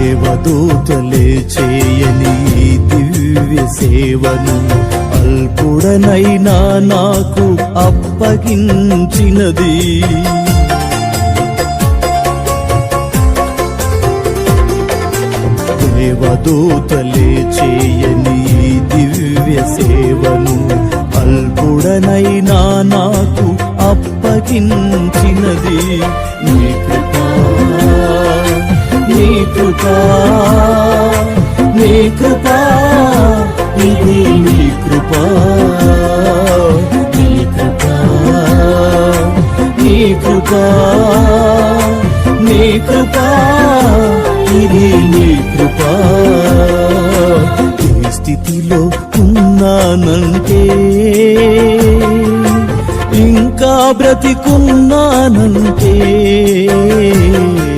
దేవదూతలే చేయని ఈ దివ్య సేవను అల్పుడనైనా నాకు అప్పగించినది. దేవదూతలే చేయని ఈ దివ్య సేవను అల్పుడనైనా నాకు అప్పగించినది. నీ కృపా, నీ కృపా, నీ కృపా, ఇది నీ కృపా, నీ కృపా, నీ కృపా, నీ కృపా, ఇది నీ కృపా. ఈ స్థితిలో ఉన్నానంటే, ఇంకా బ్రతికున్నానంటే